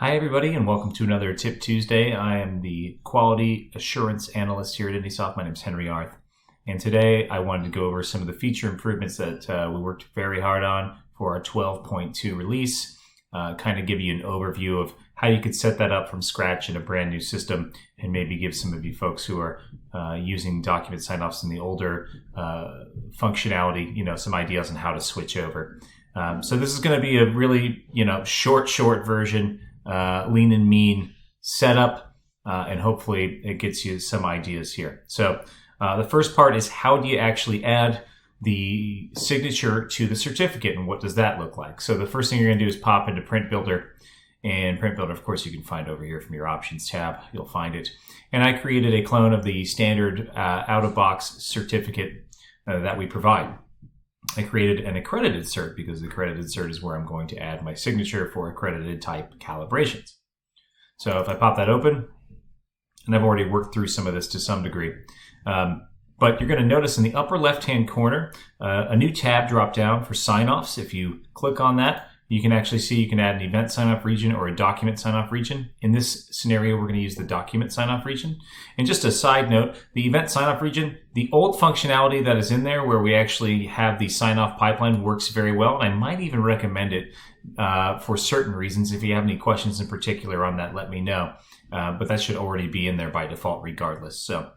Hi, everybody, and welcome to another Tip Tuesday. I am the Quality Assurance Analyst here at IndySoft. My name is Henry Arth, and today I wanted to go over some of the feature improvements that we worked very hard on for our 12.2 release, kind of give you an overview of how you could set that up from scratch in a brand new system, and maybe give some of you folks who are using document sign-offs in the older functionality, some ideas on how to switch over. So this is going to be a really, short version, lean and mean setup, and hopefully it gets you some ideas here. So the first part is, how do you actually add the signature to the certificate, and what does that look like? So the first thing you're going to do is pop into Print Builder, and Print Builder, of course, you can find over here from your Options tab. You'll find it. And I created a clone of the standard out-of-box certificate that we provide. I created an accredited cert because the accredited cert is where I'm going to add my signature for accredited type calibrations. So if I pop that open, and I've already worked through some of this to some degree, but you're going to notice in the upper left-hand corner, a new tab drop down for sign-offs. If you click on that, you can actually see you can add an event sign-off region or a document sign-off region. In this scenario, we're going to use the document sign-off region. And just a side note, the event sign-off region, the old functionality that is in there where we actually have the sign-off pipeline works very well. And I might even recommend it for certain reasons. If you have any questions in particular on that, let me know. But that should already be in there by default regardless. So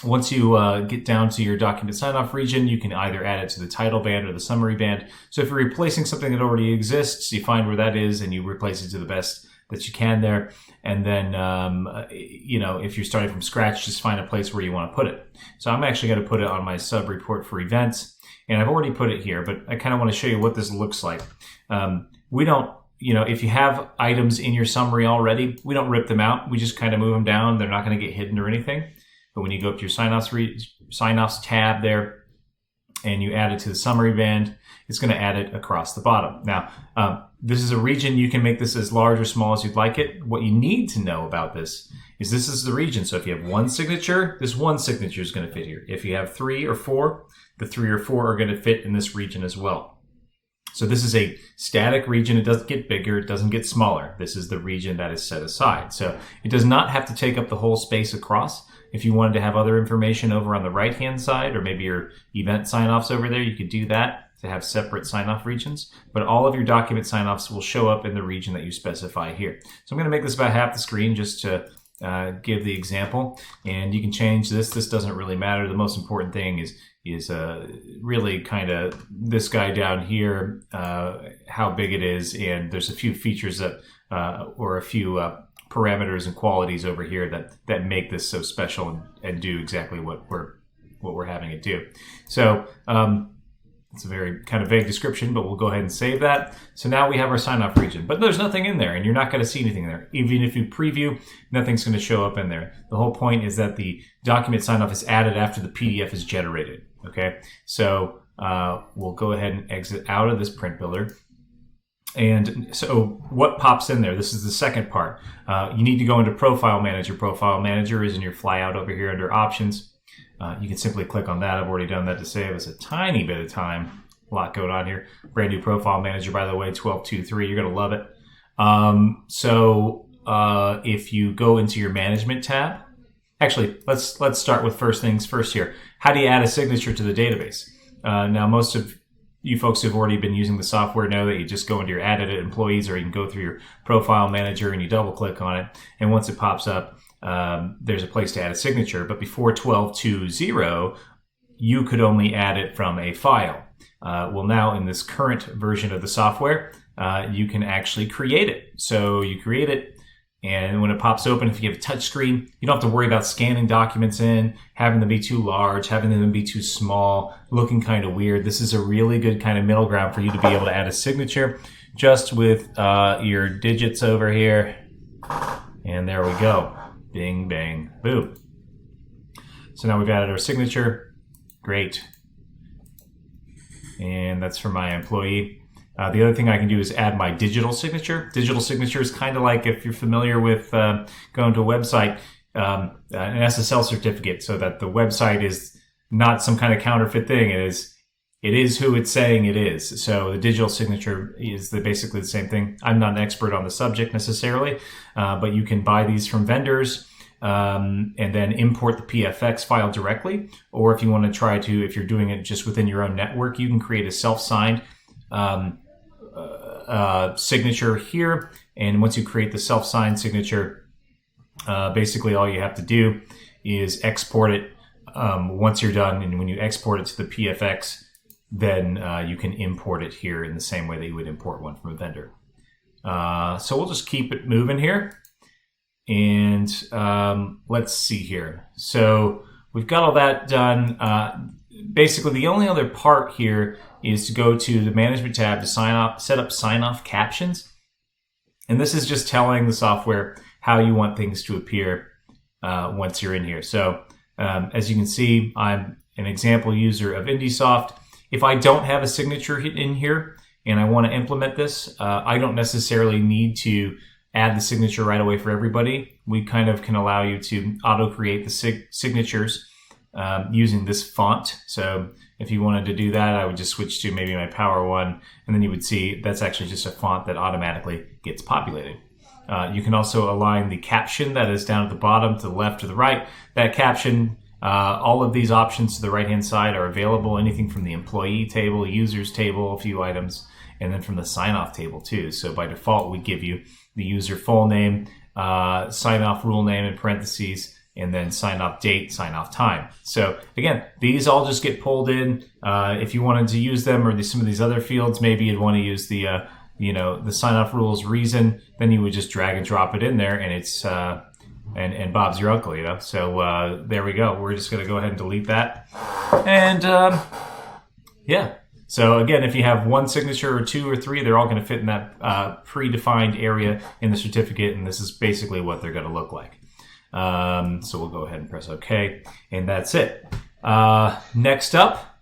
once you get down to your document sign-off region, you can either add it to the title band or the summary band. So if you're replacing something that already exists, you find where that is and you replace it to the best that you can there. And then, if you're starting from scratch, just find a place where you want to put it. So I'm actually going to put it on my sub-report for events. And I've already put it here, but I kind of want to show you what this looks like. We don't, if you have items in your summary already, we don't rip them out. We just kind of move them down. They're not going to get hidden or anything. But when you go up to your sign-offs tab there, and you add it to the summary band, it's going to add it across the bottom. Now, this is a region. You can make this as large or small as you'd like it. What you need to know about this is the region. So if you have one signature, this one signature is going to fit here. If you have 3 or 4, the 3 or 4 are going to fit in this region as well. So this is a static region. It doesn't get bigger. It doesn't get smaller. This is the region that is set aside. So it does not have to take up the whole space across. If you wanted to have other information over on the right-hand side, or maybe your event sign-offs over there, you could do that to have separate sign-off regions. But all of your document sign-offs will show up in the region that you specify here. So I'm going to make this about half the screen just to give the example. And you can change this. This doesn't really matter. The most important thing is really kind of this guy down here, how big it is. And there's a few features that, or a few parameters and qualities over here that make this so special and do exactly what we're having it do. So it's a very kind of vague description, but we'll go ahead and save that. So now we have our sign-off region, but there's nothing in there, and you're not going to see anything there. Even if you preview, nothing's going to show up in there. The whole point is that the document sign-off is added after the PDF is generated. Okay, so we'll go ahead and exit out of this Print Builder. And so what pops in there? This is the second part. You need to go into Profile Manager. Profile Manager is in your flyout over here under Options. You can simply click on that. I've already done that to save us a tiny bit of time. A lot going on here. Brand new Profile Manager, by the way, 12.2.3. You're going to love it. If you go into your Management tab, actually, let's start with first things first here. How do you add a signature to the database? Now, most of you folks who've already been using the software know that you just go into your Add Edit Employees, or you can go through your Profile Manager and you double click on it. And once it pops up, there's a place to add a signature. But before 12.2.0, you could only add it from a file. Well, now in this current version of the software, you can actually create it. So you create it, and when it pops open, if you have a touch screen, you don't have to worry about scanning documents in, having them be too large, having them be too small, looking kind of weird. This is a really good kind of middle ground for you to be able to add a signature just with your digits over here. And there we go. Bing, bang, boom. So now we've added our signature. Great. And that's for my employee. The other thing I can do is add my digital signature. Digital signature is kind of like, if you're familiar with going to a website, an SSL certificate, so that the website is not some kind of counterfeit thing. It is it is who it's saying it is. So the digital signature is basically the same thing. I'm not an expert on the subject necessarily, but you can buy these from vendors and then import the PFX file directly. Or if you want to try to, if you're doing it just within your own network, you can create a self-signed signature here. And once you create the self-signed signature, basically all you have to do is export it once you're done. And when you export it to the PFX, then you can import it here in the same way that you would import one from a vendor. So we'll just keep it moving here. And let's see here. So we've got all that done. Basically, the only other part here is to go to the Management tab to set up sign-off captions. And this is just telling the software how you want things to appear once you're in here. So as you can see, I'm an example user of IndySoft. If I don't have a signature in here and I want to implement this, I don't necessarily need to add the signature right away for everybody. We kind of can allow you to auto-create the signatures using this font. So if you wanted to do that, I would just switch to maybe my Power One, and then you would see that's actually just a font that automatically gets populated. You can also align the caption that is down at the bottom to the left or the right. That caption, all of these options to the right-hand side are available. Anything from the employee table, users table, a few items, and then from the sign-off table too. So by default, we give you the user full name, sign-off rule name in parentheses, and then sign-off date, sign-off time. So again, these all just get pulled in. If you wanted to use them or some of these other fields, maybe you'd want to use the the sign-off rules reason, then you would just drag and drop it in there, and it's and Bob's your uncle, So there we go. We're just going to go ahead and delete that. And yeah. So again, if you have one signature or two or three, they're all going to fit in that predefined area in the certificate, and this is basically what they're going to look like. So we'll go ahead and press OK, and that's it. Next up,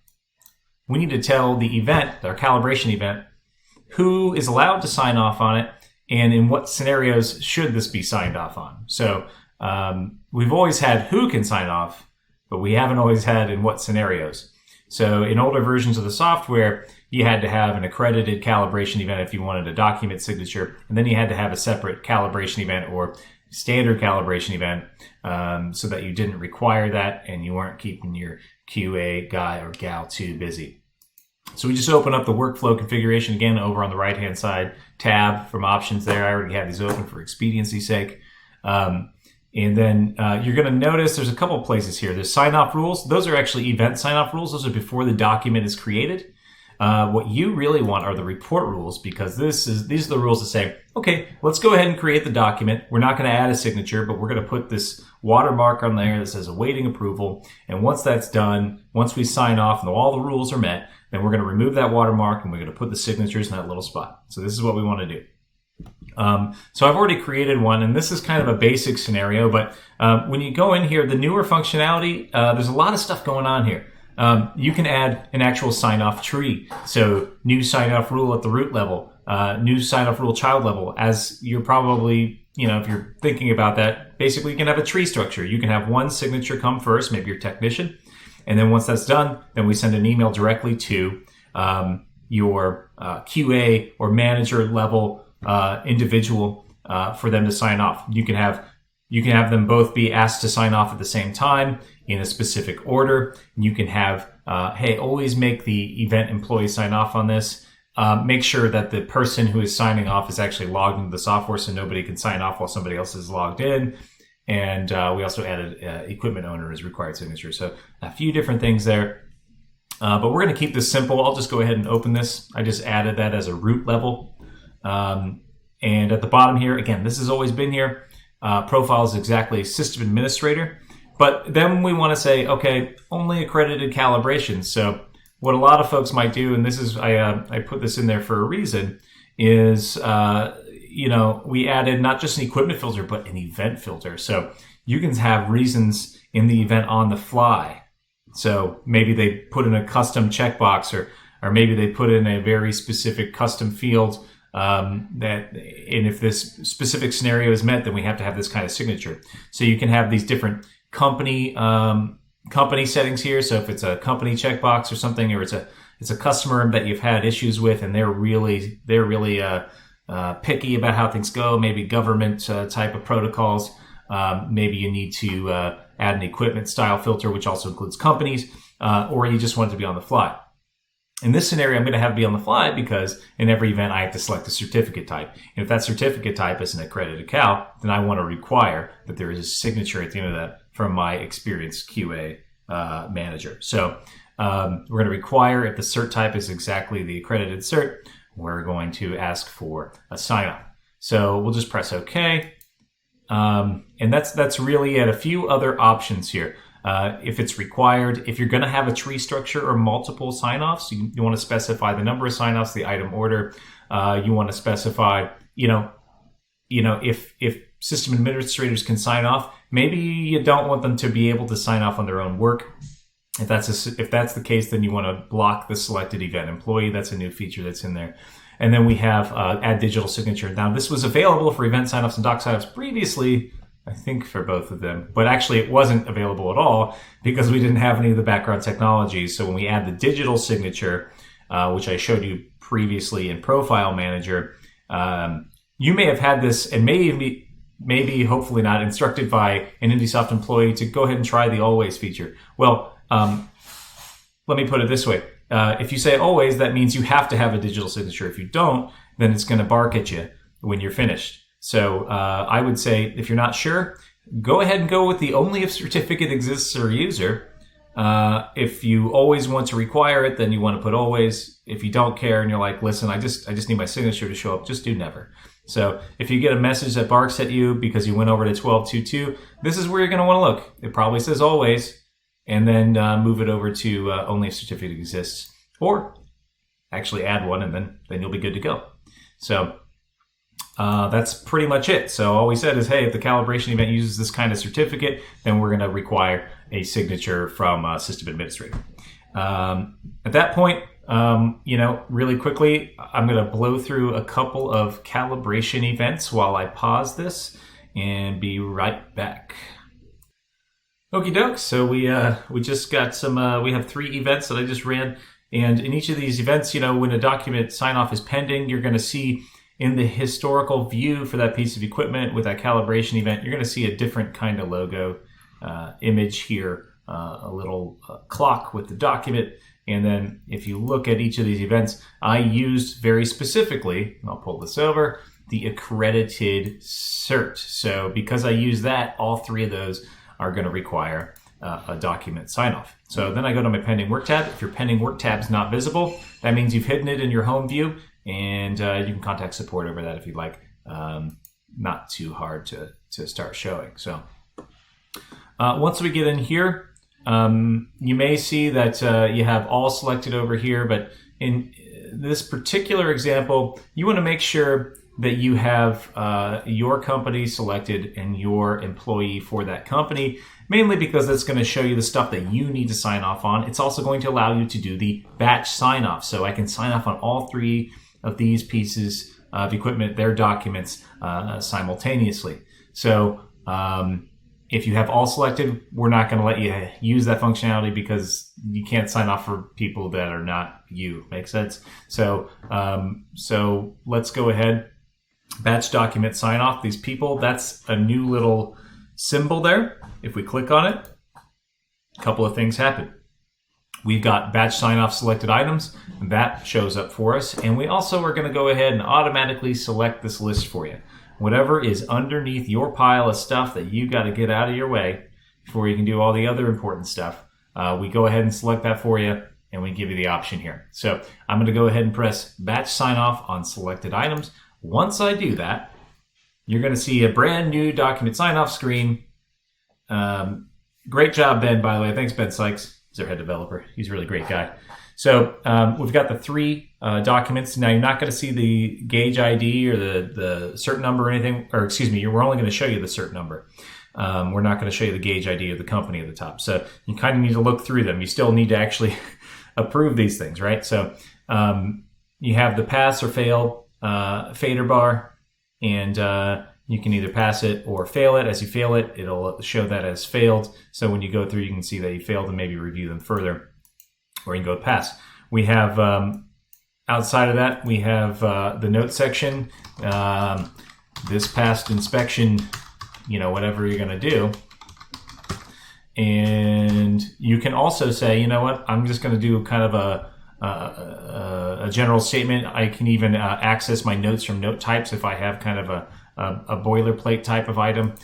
we need to tell the event, our calibration event, who is allowed to sign off on it, and in what scenarios should this be signed off on. So we've always had who can sign off, but we haven't always had in what scenarios. So in older versions of the software, you had to have an accredited calibration event if you wanted a document signature, and then you had to have a separate calibration event or standard calibration event so that you didn't require that and you weren't keeping your QA guy or gal too busy. So we just open up the workflow configuration again over on the right-hand side tab from options there. I already have these open for expediency's sake. And then you're going to notice there's a couple places here. There's sign-off rules. Those are actually event sign-off rules. Those are before the document is created. What you really want are the report rules, because these are the rules that say, okay, let's go ahead and create the document. We're not going to add a signature, but we're going to put this watermark on there that says awaiting approval. And once that's done, once we sign off and all the rules are met, then we're going to remove that watermark and we're going to put the signatures in that little spot. So this is what we want to do. So I've already created one, and this is kind of a basic scenario, but when you go in here, the newer functionality, there's a lot of stuff going on here. You can add an actual sign-off tree. So new sign-off rule at the root level, new sign-off rule child level. As you're probably, if you're thinking about that, basically you can have a tree structure. You can have one signature come first, maybe your technician. And then once that's done, then we send an email directly to your QA or manager level individual for them to sign off. You can have them both be asked to sign off at the same time in a specific order. You can have, hey, always make the event employee sign off on this. Make sure that the person who is signing off is actually logged into the software so nobody can sign off while somebody else is logged in. And we also added equipment owner as required signature. So a few different things there. But we're going to keep this simple. I'll just go ahead and open this. I just added that as a root level. And at the bottom here, again, this has always been here. Profile is exactly system administrator. But then we want to say, okay, only accredited calibrations. So what a lot of folks might do, and this is, I put this in there for a reason, is, we added not just an equipment filter, but an event filter. So you can have reasons in the event on the fly. So maybe they put in a custom checkbox, or maybe they put in a very specific custom field and if this specific scenario is met, then we have to have this kind of signature. So you can have these different company settings here. So if it's a company checkbox or something, or it's it's a customer that you've had issues with, and they're really picky about how things go. Maybe government type of protocols. Maybe you need to add an equipment style filter, which also includes companies, or you just want it to be on the fly. In this scenario, I'm going to have it be on the fly because in every event, I have to select a certificate type. And if that certificate type is an accredited CAL, then I want to require that there is a signature at the end of that from my experienced QA manager. So we're going to require, if the cert type is exactly the accredited cert, we're going to ask for a sign-off. So we'll just press OK. And that's really it. A few other options here. If it's required, if you're going to have a tree structure or multiple sign-offs, you want to specify the number of sign-offs, the item order. You want to specify, if system administrators can sign off, maybe you don't want them to be able to sign off on their own work. If that's the case, then you want to block the selected event employee. That's a new feature that's in there. And then we have add digital signature. Now, this was available for event sign-offs and doc sign-offs previously, I think for both of them, but actually it wasn't available at all because we didn't have any of the background technologies. So when we add the digital signature, which I showed you previously in Profile Manager, you may have had this and maybe hopefully not instructed by an IndySoft employee to go ahead and try the always feature. Well, let me put it this way. If you say always, that means you have to have a digital signature. If you don't, then it's going to bark at you when you're finished. So I would say if you're not sure, go ahead and go with the only if certificate exists or user. If you always want to require it, then you want to put always. If you don't care and you're like, listen, I just need my signature to show up, just do never. So if you get a message that barks at you because you went over to 12.2.2, this is where you're going to want to look. It probably says always, and then move it over to only if certificate exists, or actually add one, and then you'll be good to go. So that's pretty much it. So all we said is, hey, if the calibration event uses this kind of certificate, then we're going to require a signature from system administrator. At that point, really quickly, I'm going to blow through a couple of calibration events while I pause this and be right back. Okie doke. So we just got some, we have 3 events that I just ran. And in each of these events, when a document sign off is pending, you're going to see in the historical view for that piece of equipment with that calibration event, you're going to see a different kind of logo image here, a little clock with the document. And then if you look at each of these events, I used very specifically, and I'll pull this over, the accredited cert. So because I use that, all 3 of those are going to require a document sign-off. So then I go to my pending work tab. If your pending work tab is not visible, that means you've hidden it in your home view, and you can contact support over that if you'd like. Not too hard to start showing. So once we get in here, you may see that you have all selected over here, but in this particular example, you want to make sure that you have your company selected and your employee for that company, mainly because that's going to show you the stuff that you need to sign off on. It's also going to allow you to do the batch sign off. So I can sign off on all 3 of these pieces of equipment, their documents, simultaneously. So if you have all selected, we're not going to let you use that functionality because you can't sign off for people that are not you. Make sense? So let's go ahead. Batch document sign off. These people, that's a new little symbol there. If we click on it, a couple of things happen. We've got batch sign off selected items. That shows up for us. And we also are going to go ahead and automatically select this list for you. Whatever is underneath your pile of stuff that you got to get out of your way before you can do all the other important stuff, we go ahead and select that for you, and we give you the option here. So I'm going to go ahead and press batch sign off on selected items. Once I do that, you're going to see a brand new document sign-off screen. Great job, Ben, by the way. Thanks, Ben Sykes. He's our head developer. He's a really great guy. So we've got the 3 documents. Now, you're not going to see the gauge ID or the cert number or anything. Or excuse me, we're only going to show you the cert number. We're not going to show you the gauge ID of the company at the top. So you kind of need to look through them. You still need to actually approve these things, right? So you have the pass or fail fader bar, and you can either pass it or fail it. As you fail it, it'll show that as failed. So when you go through, you can see that you failed and maybe review them further, or you can go pass. We have, outside of that, we have the note section. This passed inspection, whatever you're going to do. And you can also say, you know what, I'm just going to do kind of a general statement. I can even access my notes from note types if I have kind of a boilerplate type of item.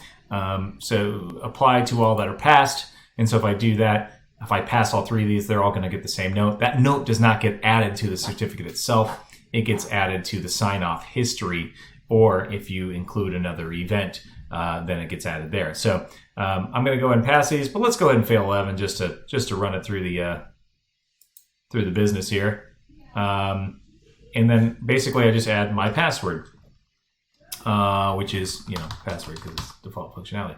So apply to all that are passed. And so if I do that, if I pass all 3 of these, they're all going to get the same note. That note does not get added to the certificate itself. It gets added to the sign-off history, or if you include another event, then it gets added there. So I'm going to go ahead and pass these, but let's go ahead and fail 11 just to run it through the business here. And then basically I just add my password, which is, password because it's default functionality.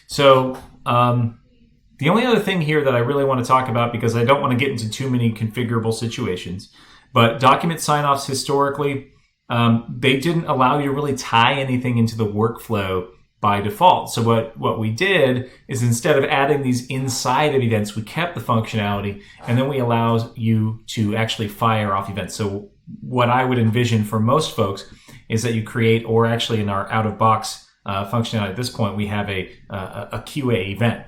So the only other thing here that I really want to talk about, because I don't want to get into too many configurable situations, but document sign-offs historically, they didn't allow you to really tie anything into the workflow by default. So what we did is, instead of adding these inside of events, we kept the functionality, and then we allow you to actually fire off events. So what I would envision for most folks is that you create, or actually in our out-of-box functionality at this point, we have a QA event.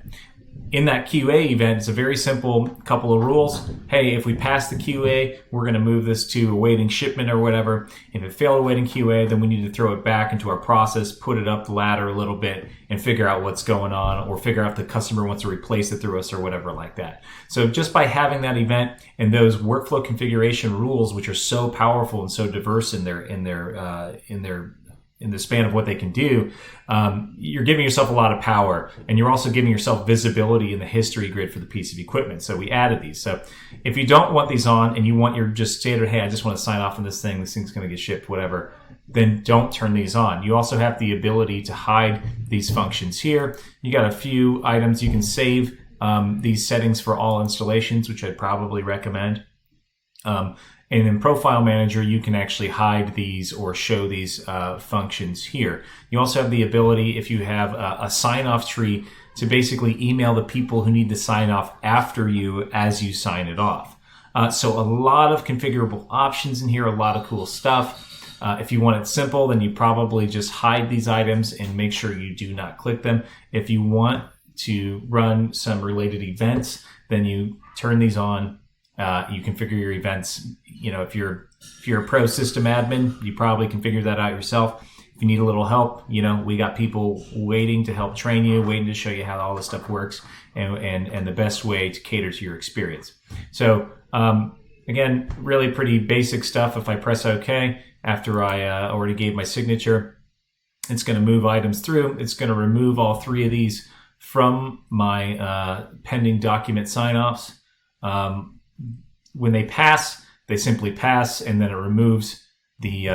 In that QA event, it's a very simple couple of rules. Hey, if we pass the QA, we're going to move this to awaiting shipment or whatever. If it failed awaiting QA, then we need to throw it back into our process, put it up the ladder a little bit, and figure out what's going on, or figure out if the customer wants to replace it through us or whatever like that. So just by having that event and those workflow configuration rules, which are so powerful and so diverse in the span of what they can do, you're giving yourself a lot of power, and you're also giving yourself visibility in the history grid for the piece of equipment. So we added these. So if you don't want these on and you want your just standard, hey, I just want to sign off on this thing's going to get shipped, whatever, then don't turn these on. You also have the ability to hide these functions here. You got a few items. You can save these settings for all installations, which I'd probably recommend. And in Profile Manager, you can actually hide these or show these functions here. You also have the ability, if you have a sign-off tree, to basically email the people who need to sign off after you as you sign it off. So a lot of configurable options in here, a lot of cool stuff. If you want it simple, then you probably just hide these items and make sure you do not click them. If you want to run some related events, then you turn these on. You configure your events. If you're a pro system admin, you probably can figure that out yourself. If you need a little help, we got people waiting to help train you, waiting to show you how all this stuff works, and the best way to cater to your experience. So again, really pretty basic stuff. If I press OK after I already gave my signature, it's going to move items through. It's going to remove all 3 of these from my pending document sign-offs. When they pass, they simply pass, and then it removes the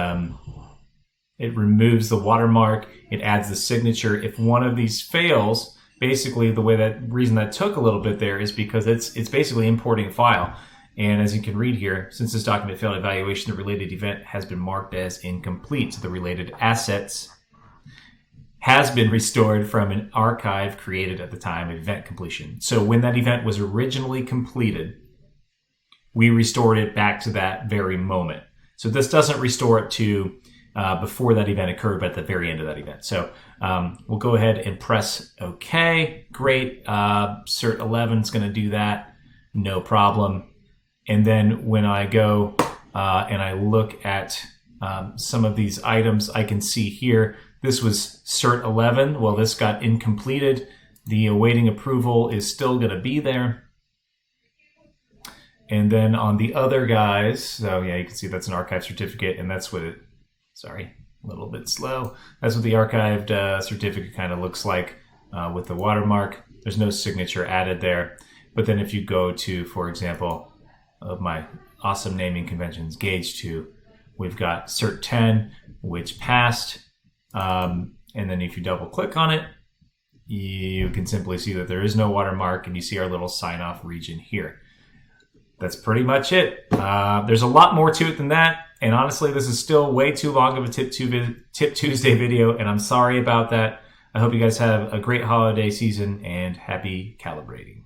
watermark. It adds the signature. If one of these fails, basically the reason that took a little bit there is because it's basically importing a file. And as you can read here, since this document failed evaluation, the related event has been marked as incomplete. So the related assets has been restored from an archive created at the time of event completion. So when that event was originally completed, we restored it back to that very moment. So this doesn't restore it to before that event occurred, but at the very end of that event. So we'll go ahead and press OK. Great. Cert 11 is going to do that. No problem. And then when I go and I look at some of these items, I can see here, this was Cert 11. Well, this got incompleted. The awaiting approval is still going to be there. And then on the other guys, so yeah, you can see that's an archive certificate, and that's what it, sorry, a little bit slow. That's what the archived certificate kind of looks like with the watermark. There's no signature added there. But then if you go to, for example, of my awesome naming conventions, Gauge 2, we've got Cert 10, which passed. And then if you double click on it, you can simply see that there is no watermark, and you see our little sign-off region here. That's pretty much it. There's a lot more to it than that. And honestly, this is still way too long of a Tip Tuesday video, and I'm sorry about that. I hope you guys have a great holiday season and happy calibrating.